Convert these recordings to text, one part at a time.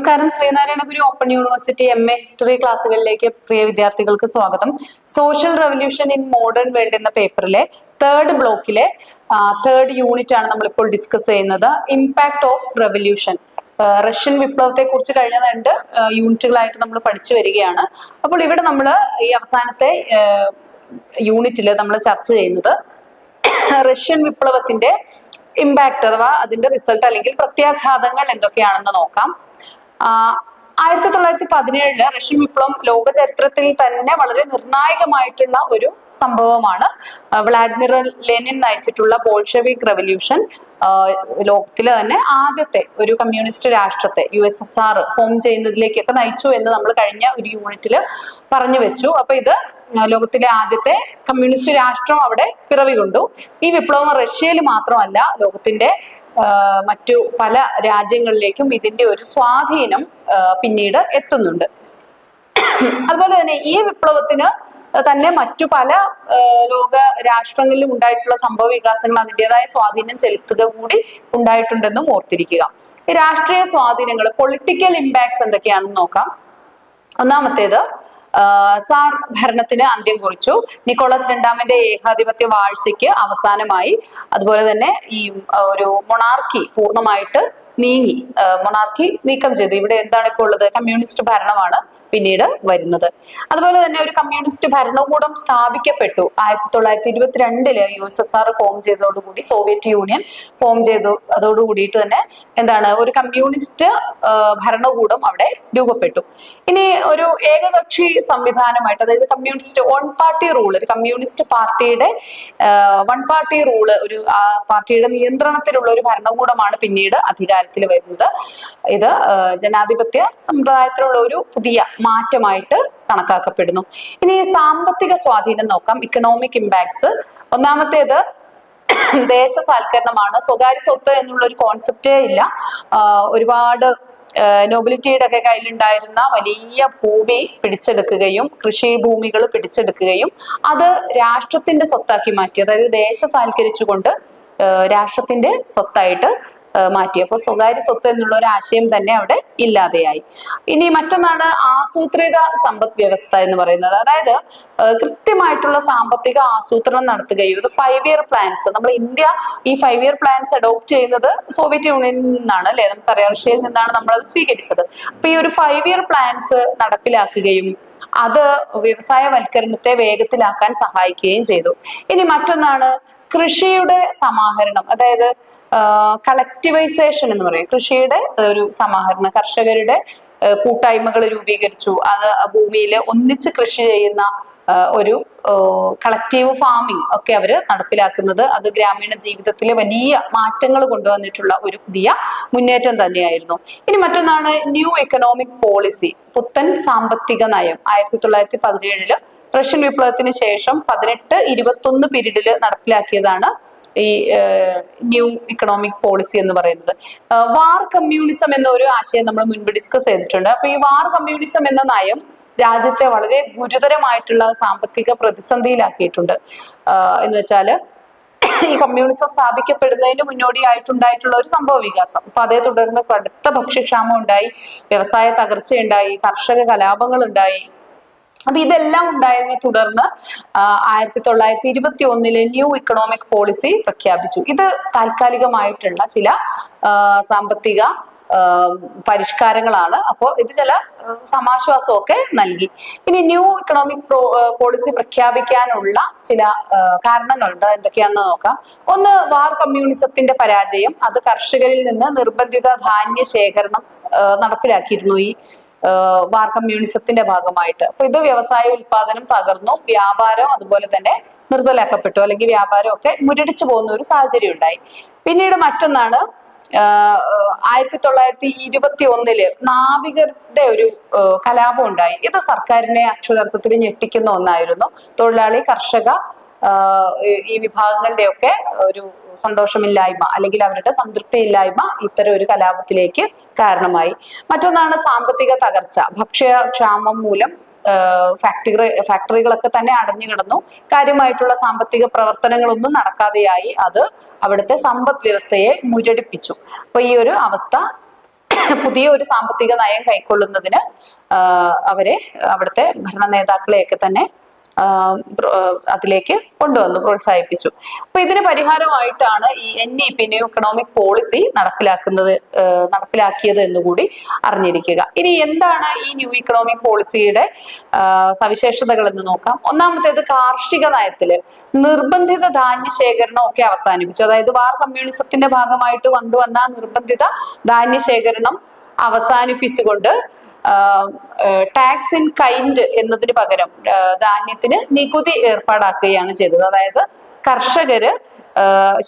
നമസ്കാരം. ശ്രീനാരായണ ഗുരു open university MA history ക്ലാസ്സുകളിലേക്ക് പ്രിയ വിദ്യാർത്ഥികൾക്ക് സ്വാഗതം. Social revolution in modern world എന്ന പേപ്പറിലെ തേർഡ് ബ്ലോക്കിലെ തേർഡ് യൂണിറ്റ് ആണ് നമ്മളിപ്പോൾ ഡിസ്കസ് ചെയ്യുന്നത്. Impact of revolution. റഷ്യൻ വിപ്ലവത്തെ കുറിച്ച് കഴിഞ്ഞ 2 യൂണിറ്റുകളായിട്ട് നമ്മൾ പഠിച്ചു വരികയാണ്. അപ്പോൾ ഇവിടെ നമ്മൾ ഈ അവസാനത്തെ യൂണിറ്റിൽ നമ്മൾ ചർച്ച ചെയ്യുന്നത് റഷ്യൻ വിപ്ലവത്തിന്റെ ഇമ്പാക്ട് അഥവാ അതിന്റെ റിസൾട്ട് അല്ലെങ്കിൽ പ്രത്യാഘാതങ്ങൾ എന്തൊക്കെയാണെന്ന് നോക്കാം. 1917 റഷ്യൻ വിപ്ലവം ലോക ചരിത്രത്തിൽ തന്നെ വളരെ നിർണായകമായിട്ടുള്ള ഒരു സംഭവമാണ്. വ്ളാഡിമിർ ലെനിൻ നയിച്ചിട്ടുള്ള ബോൾഷെവിക് റെവല്യൂഷൻ ലോകത്തിലെ തന്നെ ആദ്യത്തെ ഒരു കമ്മ്യൂണിസ്റ്റ് രാഷ്ട്രത്തെ USSR ഫോം ചെയ്യുന്നതിലേക്കൊക്കെ നയിച്ചു എന്ന് നമ്മൾ കഴിഞ്ഞ ഒരു യൂണിറ്റിൽ പറഞ്ഞു വെച്ചു. അപ്പൊ ഇത് ലോകത്തിലെ ആദ്യത്തെ കമ്മ്യൂണിസ്റ്റ് രാഷ്ട്രം അവിടെ പിറവികൊണ്ടു. ഈ വിപ്ലവം റഷ്യയിൽ മാത്രമല്ല ലോകത്തിന്റെ മറ്റു പല രാജ്യങ്ങളിലേക്കും ഇതിന്റെ ഒരു സ്വാധീനം പിന്നീട് എത്തുന്നുണ്ട്. അതുപോലെ തന്നെ ഈ വിപ്ലവത്തിന് തന്നെ മറ്റു പല ലോക രാഷ്ട്രങ്ങളിലും ഉണ്ടായിട്ടുള്ള സംഭവ വികാസങ്ങൾ അതിൻ്റെതായ സ്വാധീനം ചെലുത്തുക കൂടി ഉണ്ടായിട്ടുണ്ടെന്നും ഓർത്തിരിക്കുക. ഈ രാഷ്ട്രീയ സ്വാധീനങ്ങൾ, പൊളിറ്റിക്കൽ ഇമ്പാക്ട്സ് എന്തൊക്കെയാണെന്ന് നോക്കാം. ഒന്നാമത്തേത്, സാർ ഭരണത്തിന് അന്ത്യം കുറിച്ചു. നിക്കോളസ് രണ്ടാമന്റെ ഏകാധിപത്യ വാഴ്ചയ്ക്ക് അവസാനമായി. അതുപോലെ തന്നെ ഈ ഒരു മൊണാർക്കി പൂർണ്ണമായിട്ട് നീങ്ങി, മൊണാർക്കി നീക്കം ചെയ്തു. ഇവിടെ എന്താണ് ഇപ്പോൾ ഉള്ളത്? കമ്മ്യൂണിസ്റ്റ് ഭരണമാണ് പിന്നീട് വരുന്നത്. അതുപോലെ തന്നെ ഒരു കമ്മ്യൂണിസ്റ്റ് ഭരണകൂടം സ്ഥാപിക്കപ്പെട്ടു. 1922 USSR ഫോം ചെയ്തതോടുകൂടി, സോവിയറ്റ് യൂണിയൻ ഫോം ചെയ്തു. അതോടുകൂടിയിട്ട് തന്നെ എന്താണ്, ഒരു കമ്മ്യൂണിസ്റ്റ് ഭരണകൂടം അവിടെ രൂപപ്പെട്ടു. ഇനി ഒരു ഏകകക്ഷി സംവിധാനമായിട്ട്, അതായത് കമ്മ്യൂണിസ്റ്റ് വൺ പാർട്ടി റൂൾ, ഒരു കമ്മ്യൂണിസ്റ്റ് പാർട്ടിയുടെ വൺ പാർട്ടി റൂള്, ഒരു പാർട്ടിയുടെ നിയന്ത്രണത്തിലുള്ള ഒരു ഭരണകൂടമാണ് പിന്നീട് അധികാരത്തിൽ വരുന്നത്. ഇത് ജനാധിപത്യ സമ്പ്രദായത്തിലുള്ള ഒരു പുതിയ മാറ്റമായിട്ട് കണക്കാക്കപ്പെടുന്നു. ഇനി സാമ്പത്തിക സ്വാധീനം നോക്കാം, ഇക്കണോമിക് ഇമ്പാക്ട്സ്. ഒന്നാമത്തേത് ദേശസാൽക്കരണമാണ്. സ്വകാര്യ സ്വത്ത് എന്നുള്ള ഒരു കോൺസെപ്റ്റേ ഇല്ല. ഒരുപാട് നോബിലിറ്റിയുടെ ഒക്കെ കയ്യിലുണ്ടായിരുന്ന വലിയ ഭൂമി പിടിച്ചെടുക്കുകയും കൃഷി ഭൂമികൾ പിടിച്ചെടുക്കുകയും അത് രാഷ്ട്രത്തിന്റെ സ്വത്താക്കി മാറ്റി, അതായത് ദേശസാൽക്കരിച്ചുകൊണ്ട് രാഷ്ട്രത്തിന്റെ സ്വത്തായിട്ട് മാറ്റി. അപ്പോൾ സ്വകാര്യ സ്വത്ത് എന്നുള്ള ഒരു ആശയം തന്നെ അവിടെ ഇല്ലാതെയായി. ഇനി മറ്റൊന്നാണ് ആസൂത്രിത സമ്പദ് വ്യവസ്ഥ എന്ന് പറയുന്നത്. അതായത് കൃത്യമായിട്ടുള്ള സാമ്പത്തിക ആസൂത്രണം നടത്തുകയും, ഇത് 5 ഇയർ പ്ലാൻസ്, നമ്മൾ ഇന്ത്യ ഈ 5 ഇയർ പ്ലാൻസ് അഡോപ്റ്റ് ചെയ്യുന്നത് സോവിയറ്റ് യൂണിയനിൽ നിന്നാണ് അല്ലെ, നമുക്കറിയാം, റഷ്യയിൽ നിന്നാണ് നമ്മൾ അത് സ്വീകരിച്ചത്. അപ്പൊ ഈ ഒരു 5 ഇയർ പ്ലാൻസ് നടപ്പിലാക്കുകയും അത് വ്യവസായവൽക്കരണത്തെ വേഗത്തിലാക്കാൻ സഹായിക്കുകയും ചെയ്തു. ഇനി മറ്റൊന്നാണ് കൃഷിയുടെ സമാഹരണം, അതായത് കളക്ടിവൈസേഷൻ എന്ന് പറയും. കൃഷിയുടെ ഒരു സമാഹരണം, കർഷകരുടെ കൂട്ടായ്മകൾ രൂപീകരിച്ചു. അത് ഭൂമിയിൽ ഒന്നിച്ച് കൃഷി ചെയ്യുന്ന ഒരു കളക്റ്റീവ് ഫാമിംഗ് ഒക്കെ അവര് നടപ്പിലാക്കുന്നത്, അത് ഗ്രാമീണ ജീവിതത്തിലെ വലിയ മാറ്റങ്ങൾ കൊണ്ടുവന്നിട്ടുള്ള ഒരു പുതിയ മുന്നേറ്റം തന്നെയായിരുന്നു. ഇനി മറ്റൊന്നാണ് ന്യൂ എക്കണോമിക് പോളിസി, പുത്തൻ സാമ്പത്തിക നയം. 1917 റഷ്യൻ വിപ്ലവത്തിന് ശേഷം 18-21 പീരീഡിൽ നടപ്പിലാക്കിയതാണ് ഈ ന്യൂ ഇക്കണോമിക് പോളിസി എന്ന് പറയുന്നത്. വാർ കമ്മ്യൂണിസം എന്ന ഒരു ആശയം നമ്മൾ മുൻപ് ഡിസ്കസ് ചെയ്തിട്ടുണ്ട്. അപ്പൊ ഈ വാർ കമ്മ്യൂണിസം എന്ന നയം രാജ്യത്തെ വളരെ ഗുരുതരമായിട്ടുള്ള സാമ്പത്തിക പ്രതിസന്ധിയിലാക്കിയിട്ടുണ്ട്. എന്ന് വെച്ചാല് ഈ കമ്മ്യൂണിസം സ്ഥാപിക്കപ്പെടുന്നതിന് മുന്നോടിയായിട്ടുണ്ടായിട്ടുള്ള ഒരു സംഭവ വികാസം. അപ്പൊ അതേ തുടർന്ന് കടുത്ത ഭക്ഷ്യക്ഷാമം ഉണ്ടായി, വ്യവസായ തകർച്ചയുണ്ടായി, കർഷക കലാപങ്ങൾ ഉണ്ടായി. അപ്പൊ ഇതെല്ലാം ഉണ്ടായതിനെ തുടർന്ന് 1921 ന്യൂ ഇക്കണോമിക് പോളിസി പ്രഖ്യാപിച്ചു. ഇത് താൽക്കാലികമായിട്ടുള്ള ചില സാമ്പത്തിക പരിഷ്കാരങ്ങളാണ്. അപ്പോൾ ഇത് ചില സമാശ്വാസമൊക്കെ നൽകി. ഇനി ന്യൂ ഇക്കണോമിക് പോളിസി പ്രഖ്യാപിക്കാനുള്ള ചില കാരണങ്ങളുണ്ട്. എന്തൊക്കെയാണെന്ന് നോക്കാം. ഒന്ന്, വാർ കമ്മ്യൂണിസത്തിന്റെ പരാജയം. അത് കർഷകരിൽ നിന്ന് നിർബന്ധിത ധാന്യ ശേഖരണം നടപ്പിലാക്കിയിരുന്നു ഈ വാർ കമ്മ്യൂണിസത്തിന്റെ ഭാഗമായിട്ട്. അപ്പൊ ഇത് വ്യവസായ ഉൽപാദനം തകർന്നു, വ്യാപാരം അതുപോലെ തന്നെ നിർത്തലാക്കപ്പെട്ടു, അല്ലെങ്കിൽ വ്യാപാരം ഒക്കെ മുരടിച്ചു പോകുന്ന ഒരു സാഹചര്യം ഉണ്ടായി. പിന്നീട് മറ്റൊന്നാണ് 1921 നാവികരുടെ ഒരു കലാപം ഉണ്ടായി. ഇത് സർക്കാരിനെ അക്ഷരാർത്ഥത്തിൽ ഞെട്ടിക്കുന്ന ഒന്നായിരുന്നു. തൊഴിലാളി, കർഷക ഈ വിഭാഗങ്ങളുടെയൊക്കെ ഒരു സന്തോഷമില്ലായ്മ അല്ലെങ്കിൽ അവരുടെ സംതൃപ്തിയില്ലായ്മ ഇത്തരം ഒരു കലാപത്തിലേക്ക് കാരണമായി. മറ്റൊന്നാണ് സാമ്പത്തിക തകർച്ച. ഭക്ഷ്യക്ഷാമം മൂലം ഫാക്ടറികളൊക്കെ തന്നെ അടഞ്ഞു കിടന്നു. കാര്യമായിട്ടുള്ള സാമ്പത്തിക പ്രവർത്തനങ്ങളൊന്നും നടക്കാതെയായി. അത് അവിടുത്തെ സമ്പദ് വ്യവസ്ഥയെ മുരടിപ്പിച്ചു. അപ്പൊ ഈ ഒരു അവസ്ഥ പുതിയ ഒരു സാമ്പത്തിക നയം കൈക്കൊള്ളുന്നതിന് അവരെ അവിടുത്തെ ഭരണ നേതാക്കളെയൊക്കെ തന്നെ അതിലേക്ക് കൊണ്ടുവന്നു, പ്രോത്സാഹിപ്പിച്ചു. അപ്പൊ ഇതിന് പരിഹാരമായിട്ടാണ് ഈ NEP ന്യൂ എക്കണോമിക് പോളിസി നടപ്പിലാക്കിയത് എന്നുകൂടി അറിഞ്ഞിരിക്കുക. ഇനി എന്താണ് ഈ ന്യൂ ഇക്കണോമിക് പോളിസിയുടെ സവിശേഷതകൾ എന്ന് നോക്കാം. ഒന്നാമത്തേത്, കാർഷിക നയത്തില് നിർബന്ധിത ധാന്യ ശേഖരണം ഒക്കെ അവസാനിപ്പിച്ചു. അതായത് വാർ കമ്മ്യൂണിസത്തിന്റെ ഭാഗമായിട്ട് കൊണ്ടുവന്ന നിർബന്ധിത ധാന്യ ശേഖരണം അവസാനിപ്പിച്ചുകൊണ്ട് ടാക്സ് ഇൻ കൈൻഡ് എന്നതിന് പകരം ധാന്യത്തിന് നികുതി ഏർപ്പാടാക്കുകയാണ് ചെയ്തത്. അതായത് കർഷകര്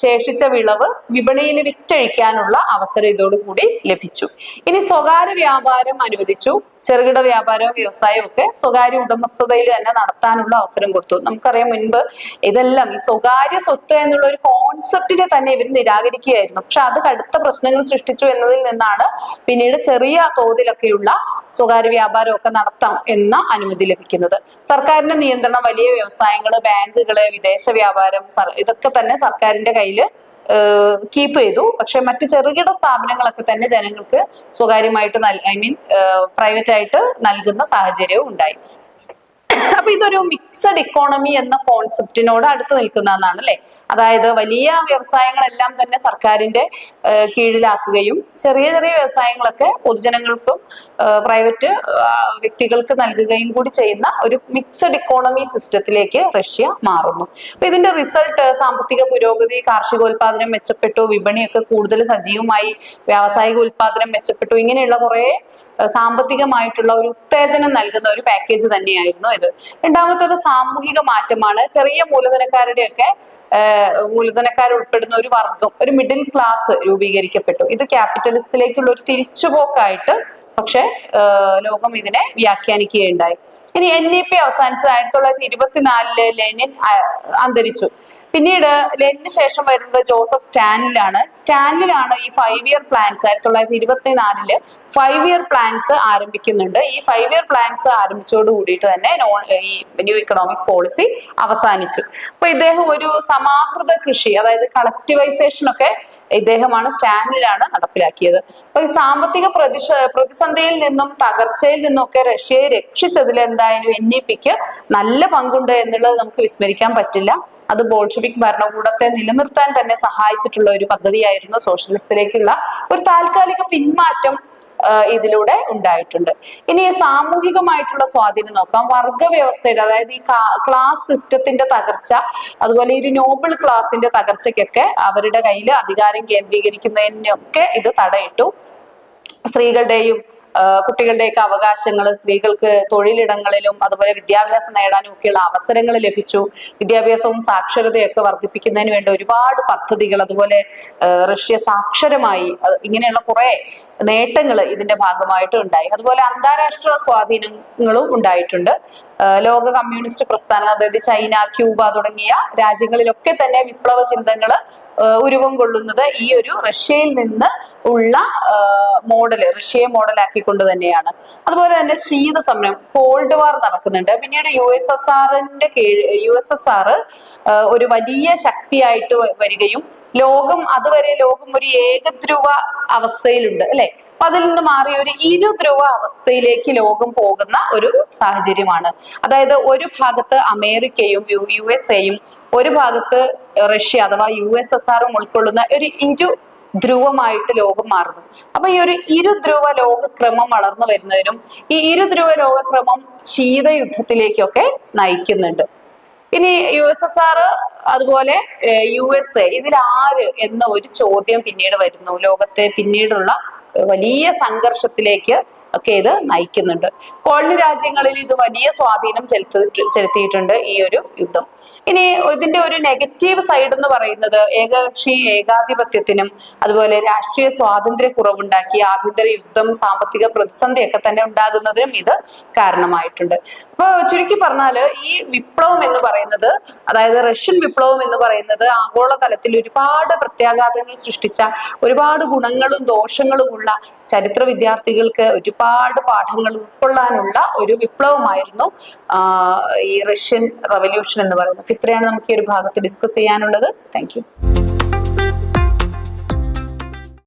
ശേഷിച്ച വിളവ് വിപണിയിൽ വിറ്റഴിക്കാനുള്ള അവസരം ഇതോടുകൂടി ലഭിച്ചു. ഇനി സ്വകാര്യ വ്യാപാരം അനുവദിച്ചു. ചെറുകിട വ്യാപാരവും വ്യവസായവും ഒക്കെ സ്വകാര്യ ഉടമസ്ഥതയിൽ തന്നെ നടത്താനുള്ള അവസരം കൊടുത്തു. നമുക്കറിയാം, മുൻപ് ഇതെല്ലാം ഈ സ്വകാര്യ സ്വത്ത് എന്നുള്ള ഒരു കോൺസെപ്റ്റിനെ തന്നെ ഇവർ നിരാകരിക്കുകയായിരുന്നു. പക്ഷെ അത് കടുത്ത പ്രശ്നങ്ങൾ സൃഷ്ടിച്ചു എന്നതിൽ നിന്നാണ് പിന്നീട് ചെറിയ തോതിലൊക്കെയുള്ള സ്വകാര്യ വ്യാപാരം ഒക്കെ നടത്താം എന്ന അനുമതി ലഭിക്കുന്നത്. സർക്കാരിന്റെ നിയന്ത്രണം, വലിയ വ്യവസായങ്ങള്, ബാങ്കുകള്, വിദേശ വ്യാപാരം, ഇതൊക്കെ തന്നെ സർക്കാരിന്റെ കയ്യില് കീപ്പ് ചെയ്തു. പക്ഷെ മറ്റു ചെറുകിട സ്ഥാപനങ്ങളൊക്കെ തന്നെ ജനങ്ങൾക്ക് സ്വകാര്യമായിട്ട് പ്രൈവറ്റ് ആയിട്ട് നൽകുന്ന സാഹചര്യവും ഉണ്ടായി. അപ്പൊ ഇതൊരു മിക്സഡ് ഇക്കോണമി എന്ന കോൺസെപ്റ്റിനോട് അടുത്ത് നിൽക്കുന്നതാണ് അല്ലെ. അതായത് വലിയ വ്യവസായങ്ങളെല്ലാം തന്നെ സർക്കാരിന്റെ കീഴിലാക്കുകയും ചെറിയ ചെറിയ വ്യവസായങ്ങളൊക്കെ പൊതുജനങ്ങൾക്കും പ്രൈവറ്റ് വ്യക്തികൾക്ക് നൽകുകയും കൂടി ചെയ്യുന്ന ഒരു മിക്സഡ് ഇക്കോണമി സിസ്റ്റത്തിലേക്ക് റഷ്യ മാറുന്നു. അപ്പൊ ഇതിന്റെ റിസൾട്ട് സാമ്പത്തിക പുരോഗതി, കാർഷികോൽപാദനം മെച്ചപ്പെട്ടു, വിപണിയൊക്കെ കൂടുതൽ സജീവമായി, വ്യാവസായിക ഉൽപാദനം മെച്ചപ്പെട്ടു. ഇങ്ങനെയുള്ള കുറെ സാമ്പത്തികമായിട്ടുള്ള ഒരു ഉത്തേജനം നൽകുന്ന ഒരു പാക്കേജ് തന്നെയായിരുന്നു ഇത്. രണ്ടാമത്തേത് സാമൂഹിക മാറ്റമാണ്. ചെറിയ മൂലധനക്കാർ ഉൾപ്പെടുന്ന ഒരു വർഗം, ഒരു മിഡിൽ ക്ലാസ് രൂപീകരിക്കപ്പെട്ടു. ഇത് ക്യാപിറ്റലിസത്തിലേക്കുള്ള ഒരു തിരിച്ചുപോക്കായിട്ട് പക്ഷെ ലോകം ഇതിനെ വ്യാഖ്യാനിക്കുകയുണ്ടായി. ഇനി NEP അവസാനിച്ചത് 1924 ലെനിൻ അന്തരിച്ചു. പിന്നീട് ലെനിന് ശേഷം വരുന്നത് ജോസഫ് സ്റ്റാലിനിലാണ് ഈ 5 ഇയർ പ്ലാൻസ് 1924 5 ഇയർ പ്ലാൻസ് ആരംഭിക്കുന്നുണ്ട്. ഈ 5 ഇയർ പ്ലാൻസ് ആരംഭിച്ചോട് കൂടിയിട്ട് തന്നെ ഈ ന്യൂ ഇക്കണോമിക് പോളിസി അവസാനിച്ചു. അപ്പൊ ഇദ്ദേഹം ഒരു സമാഹൃത കൃഷി, അതായത് കളക്ടിവൈസേഷൻ ഒക്കെ ഇദ്ദേഹമാണ്, സ്റ്റാലിനിലാണ് നടപ്പിലാക്കിയത്. അപ്പൊ ഈ സാമ്പത്തിക പ്രതിസന്ധിയിൽ നിന്നും തകർച്ചയിൽ നിന്നും ഒക്കെ റഷ്യയെ രക്ഷിച്ചതിൽ എന്തായാലും NEPക്ക് നല്ല പങ്കുണ്ട് എന്നുള്ളത് നമുക്ക് വിസ്മരിക്കാൻ പറ്റില്ല. അത് ബോൾഷെവിക് ഭരണകൂടത്തെ നിലനിർത്താൻ തന്നെ സഹായിച്ചിട്ടുള്ള ഒരു പദ്ധതിയായിരുന്നു. സോഷ്യലിസത്തിലേക്കുള്ള ഒരു താൽക്കാലിക പിന്മാറ്റം ഇതിലൂടെ ഉണ്ടായിട്ടുണ്ട്. ഇനി സാമൂഹികമായിട്ടുള്ള സ്വാധീനം നോക്കാം. വർഗ വ്യവസ്ഥയുടെ, അതായത് ഈ ക്ലാസ് സിസ്റ്റത്തിന്റെ തകർച്ച, അതുപോലെ ഈ ഒരു നോബിൾ ക്ലാസിന്റെ തകർച്ചയ്ക്കൊക്കെ അവരുടെ കയ്യിൽ അധികാരം കേന്ദ്രീകരിക്കുന്നതിനൊക്കെ ഇത് തടയിട്ടു. സ്ത്രീകളുടെയും കുട്ടികളുടെയൊക്കെ അവകാശങ്ങൾ, സ്ത്രീകൾക്ക് തൊഴിലിടങ്ങളിലും അതുപോലെ വിദ്യാഭ്യാസം നേടാനും ഒക്കെയുള്ള അവസരങ്ങൾ ലഭിച്ചു. വിദ്യാഭ്യാസവും സാക്ഷരതയൊക്കെ വർദ്ധിപ്പിക്കുന്നതിന് വേണ്ട ഒരുപാട് പദ്ധതികൾ, അതുപോലെ റഷ്യ സാക്ഷരമായി, ഇങ്ങനെയുള്ള കുറെ നേട്ടങ്ങൾ ഇതിന്റെ ഭാഗമായിട്ട് ഉണ്ടായി. അതുപോലെ അന്താരാഷ്ട്ര സ്വാധീനങ്ങളും ഉണ്ടായിട്ടുണ്ട്. ലോക കമ്മ്യൂണിസ്റ്റ് പ്രസ്ഥാനം, അതായത് ചൈന, ക്യൂബ തുടങ്ങിയ രാജ്യങ്ങളിലൊക്കെ തന്നെ വിപ്ലവ ചിന്തകള് ഉരുവം കൊള്ളുന്നത് ഈ ഒരു റഷ്യയിൽ നിന്ന് ഉള്ള റഷ്യയെ മോഡലാക്കിക്കൊണ്ട് തന്നെയാണ്. അതുപോലെ തന്നെ ശീത സമരം, കോൾഡ് വാർ നടക്കുന്നുണ്ട്. പിന്നീട് USSR ഒരു വലിയ ശക്തിയായിട്ട് വരികയും അതുവരെ ലോകം ഒരു ഏകധ്രുവ അവസ്ഥയിലുണ്ട് അല്ലെ. അപ്പൊ അതിൽ നിന്ന് മാറി ഒരു ഇരുധ്രുവ അവസ്ഥയിലേക്ക് ലോകം പോകുന്ന ഒരു സാഹചര്യമാണ്. അതായത് ഒരു ഭാഗത്ത് അമേരിക്കയും USA ഒരു ഭാഗത്ത് റഷ്യ അഥവാ USSR ഉൾക്കൊള്ളുന്ന ഒരു ധ്രുവമായിട്ട് ലോകം മാറുന്നു. അപ്പൊ ഈ ഒരു ഇരുധ്രുവ ലോകക്രമം വളർന്നു വരുന്നതിനും ഈ ഇരുധ്രുവ ലോകക്രമം ശീതയുദ്ധത്തിലേക്കൊക്കെ നയിക്കുന്നുണ്ട്. ഇനി USSR അതുപോലെ USA ഇതിൽ ആര് എന്ന ഒരു ചോദ്യം പിന്നീട് വരുന്നു. ലോകത്തെ പിന്നീടുള്ള വലിയ സംഘർഷത്തിലേക്ക് ഒക്കെ ഇത് നയിക്കുന്നുണ്ട്. കോളനി രാജ്യങ്ങളിൽ ഇത് വലിയ സ്വാധീനം ചെലുത്തിയിട്ടുണ്ട് ഈ ഒരു യുദ്ധം. ഇനി ഇതിന്റെ ഒരു നെഗറ്റീവ് സൈഡ് എന്ന് പറയുന്നത് ഏകകക്ഷി ഏകാധിപത്യത്തിനും അതുപോലെ രാഷ്ട്രീയ സ്വാതന്ത്ര്യ കുറവുണ്ടാക്കി ആഭ്യന്തര യുദ്ധം, സാമ്പത്തിക പ്രതിസന്ധിയൊക്കെ തന്നെ ഉണ്ടാകുന്നതിനും ഇത് കാരണമായിട്ടുണ്ട്. അപ്പൊ ചുരുക്കി പറഞ്ഞാല് ഈ വിപ്ലവം എന്ന് പറയുന്നത്, അതായത് റഷ്യൻ വിപ്ലവം എന്ന് പറയുന്നത് ആഗോളതലത്തിൽ ഒരുപാട് പ്രത്യാഘാതങ്ങൾ സൃഷ്ടിച്ച, ഒരുപാട് ഗുണങ്ങളും ദോഷങ്ങളും ഉള്ള, ചരിത്ര വിദ്യാർത്ഥികൾക്ക് ഒരുപാട് പാഠങ്ങൾ ഉൾക്കൊള്ളാനുള്ള ഒരു വിപ്ലവമായിരുന്നു ഈ റഷ്യൻ റവല്യൂഷൻ എന്ന് പറയുന്നത്. ഇത്രയാണ് നമുക്ക് ഈ ഒരു ഭാഗത്ത് ഡിസ്കസ് ചെയ്യാനുള്ളത്. Thank you.